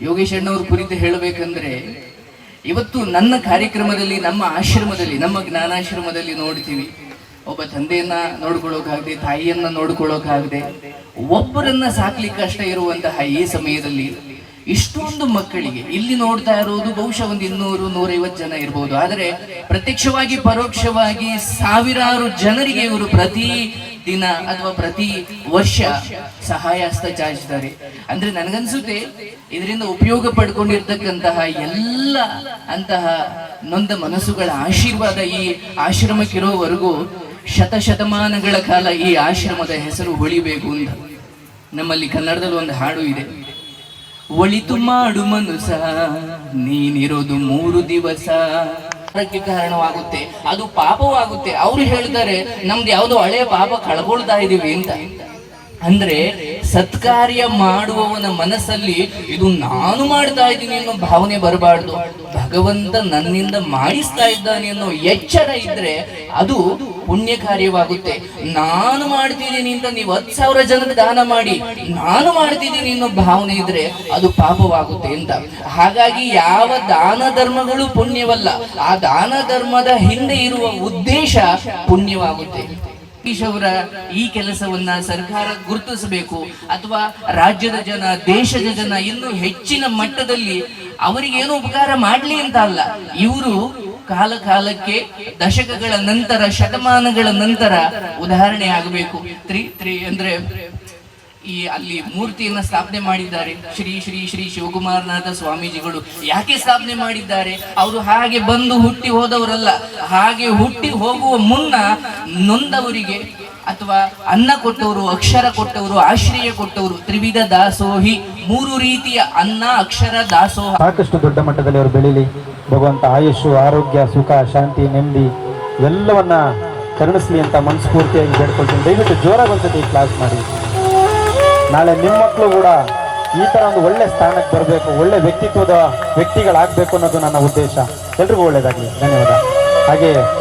ಯೋಗೇಶ್ ಅಣ್ಣವ್ರ ಕುರಿತು ಹೇಳಬೇಕಂದ್ರೆ, ಇವತ್ತು ನನ್ನ ಕಾರ್ಯಕ್ರಮದಲ್ಲಿ, ನಮ್ಮ ಆಶ್ರಮದಲ್ಲಿ, ನಮ್ಮ ಜ್ಞಾನಾಶ್ರಮದಲ್ಲಿ ನೋಡ್ತೀವಿ, ಒಬ್ಬ ತಂದೆಯನ್ನ ನೋಡ್ಕೊಳ್ಳೋಕಾಗದೆ, ತಾಯಿಯನ್ನ ನೋಡ್ಕೊಳ್ಳೋಕಾಗದೆ, ಒಬ್ಬರನ್ನ ಸಾಕ್ಲಿಕ್ಕೆ ಕಷ್ಟ ಇರುವಂತಹ ಈ ಸಮಯದಲ್ಲಿ ಇಷ್ಟೊಂದು ಮಕ್ಕಳಿಗೆ ಇಲ್ಲಿ ನೋಡ್ತಾ ಇರೋದು ಬಹುಶಃ ಒಂದು 200-150 ಜನ ಇರ್ಬೋದು. ಆದರೆ ಪ್ರತ್ಯಕ್ಷವಾಗಿ ಪರೋಕ್ಷವಾಗಿ ಸಾವಿರಾರು ಜನರಿಗೆ ಇವರು ಪ್ರತಿ ದಿನ ಅಥವಾ ಪ್ರತಿ ವರ್ಷ ಸಹಾಯ ಹಸ್ತ ಚಾಚಿದ್ದಾರೆ. ಅಂದ್ರೆ ನನಗನ್ಸುತ್ತೆ ಇದರಿಂದ ಉಪಯೋಗ ಪಡ್ಕೊಂಡಿರ್ತಕ್ಕಂತಹ ಎಲ್ಲ ಅಂತಹ ನೊಂದ ಮನಸ್ಸುಗಳ ಆಶೀರ್ವಾದ ಈ ಆಶ್ರಮಕ್ಕಿರೋವರೆಗೂ ಶತಶತಮಾನಗಳ ಕಾಲ ಈ ಆಶ್ರಮದ ಹೆಸರು ಉಳಿಬೇಕು ಅಂತ. ನಮ್ಮಲ್ಲಿ ಕನ್ನಡದಲ್ಲಿ ಒಂದು ಹಾಡು ಇದೆ, ಒಳಿತು ಮಾಡು ಮನುಸ ನೀನಿರೋದು 3 ದಿವಸ. ಅದಕ್ಕೆ ಕಾರಣವಾಗುತ್ತೆ, ಅದು ಪಾಪವಾಗುತ್ತೆ. ಅವ್ರು ಹೇಳ್ತಾರೆ ನಮ್ದು ಯಾವುದೋ ಹಳೆಯ ಪಾಪ ಕಳ್ಕೊಳ್ತಾ ಇದೀವಿ ಅಂತ. ಅಂದ್ರೆ ಸತ್ಕಾರ್ಯ ಮಾಡುವವನ ಮನಸ್ಸಲ್ಲಿ ಇದು ನಾನು ಮಾಡ್ತಾ ಇದ್ದೀನಿ ಅನ್ನೋ ಭಾವನೆ ಬರಬಾರ್ದು. ಭಗವಂತ ನನ್ನಿಂದ ಮಾಡಿಸ್ತಾ ಇದ್ದಾನೆ ಅನ್ನೋ ಎಚ್ಚರ ಇದ್ರೆ ಅದು ಪುಣ್ಯ ಕಾರ್ಯವಾಗುತ್ತೆ. ನಾನು ಮಾಡ್ತಿದ್ದೀನಿ ಅಂತ ನೀವು 10,000 ಜನಕ್ಕೆ ದಾನ ಮಾಡಿ ನಾನು ಮಾಡ್ತಿದ್ದೀನಿ ಅನ್ನೋ ಭಾವನೆ ಇದ್ರೆ ಅದು ಪಾಪವಾಗುತ್ತೆ ಅಂತ. ಹಾಗಾಗಿ ಯಾವ ದಾನ ಧರ್ಮಗಳು ಪುಣ್ಯವಲ್ಲ, ಆ ದಾನ ಧರ್ಮದ ಹಿಂದೆ ಇರುವ ಉದ್ದೇಶ ಪುಣ್ಯವಾಗುತ್ತೆ. ಅವರ ಈ ಕೆಲಸವನ್ನ ಸರ್ಕಾರ ಗುರುತಿಸಬೇಕು, ಅಥವಾ ರಾಜ್ಯದ ಜನ, ದೇಶದ ಜನ ಇನ್ನೂ ಹೆಚ್ಚಿನ ಮಟ್ಟದಲ್ಲಿ ಅವರಿಗೇನು ಉಪಕಾರ ಮಾಡ್ಲಿ ಅಂತ ಅಲ್ಲ, ಇವರು ಕಾಲ ಕಾಲಕ್ಕೆ ದಶಕಗಳ ನಂತರ, ಶತಮಾನಗಳ ನಂತರ ಉದಾಹರಣೆ ಆಗಬೇಕು. ಅಂದ್ರೆ ಈ ಅಲ್ಲಿ ಮೂರ್ತಿಯನ್ನ ಸ್ಥಾಪನೆ ಮಾಡಿದ್ದಾರೆ ಶ್ರೀ ಶ್ರೀ ಶ್ರೀ ಶಿವಕುಮಾರನಾಥ ಸ್ವಾಮೀಜಿಗಳು. ಯಾಕೆ ಸ್ಥಾಪನೆ ಮಾಡಿದ್ದಾರೆ? ಅವರು ಹಾಗೆ ಬಂದು ಹುಟ್ಟಿ ಹೋದವರಲ್ಲ. ಹಾಗೆ ಹುಟ್ಟಿ ಹೋಗುವ ಮುನ್ನ ನೊಂದವರಿಗೆ ಅಥವಾ ಅನ್ನ ಕೊಟ್ಟವರು, ಅಕ್ಷರ ಕೊಟ್ಟವರು, ಆಶ್ರಯ ಕೊಟ್ಟವರು, ತ್ರಿವಿಧ ದಾಸೋಹಿ, 3 ರೀತಿಯ ಅನ್ನ, ಅಕ್ಷರ, ದಾಸೋಹ. ಸಾಕಷ್ಟು ದೊಡ್ಡ ಮಟ್ಟದಲ್ಲಿ ಅವರು ಬೆಳೀಲಿ. ಭಗವಂತ ಆಯುಷು, ಆರೋಗ್ಯ, ಸುಖ, ಶಾಂತಿ, ನೆಮ್ಮದಿ ಎಲ್ಲವನ್ನ ಕರುಣಿಸ್ಲಿ ಅಂತ ಮನಸ್ಫೂರ್ತಿಯಾಗಿ ಬೇಡ್ಕೊಳ್ತೀನಿ. ದಯವಿಟ್ಟು ಜೋರಾಗಿ ಒಂದ್ಸತಿ ಕ್ಲಾಸ್ ಮಾಡಿ. ನಾಳೆ ನಿಮ್ಮ ಮಕ್ಕಳು ಕೂಡ ಈ ಥರ ಒಂದು ಒಳ್ಳೆ ಸ್ಥಾನಕ್ಕೆ ಬರಬೇಕು, ಒಳ್ಳೆ ವ್ಯಕ್ತಿತ್ವದ ವ್ಯಕ್ತಿಗಳಾಗಬೇಕು ಅನ್ನೋದು ನನ್ನ ಉದ್ದೇಶ. ಎಲ್ರಿಗೂ ಒಳ್ಳೆಯದಾಗಲಿ. ಧನ್ಯವಾದ. ಹಾಗೆ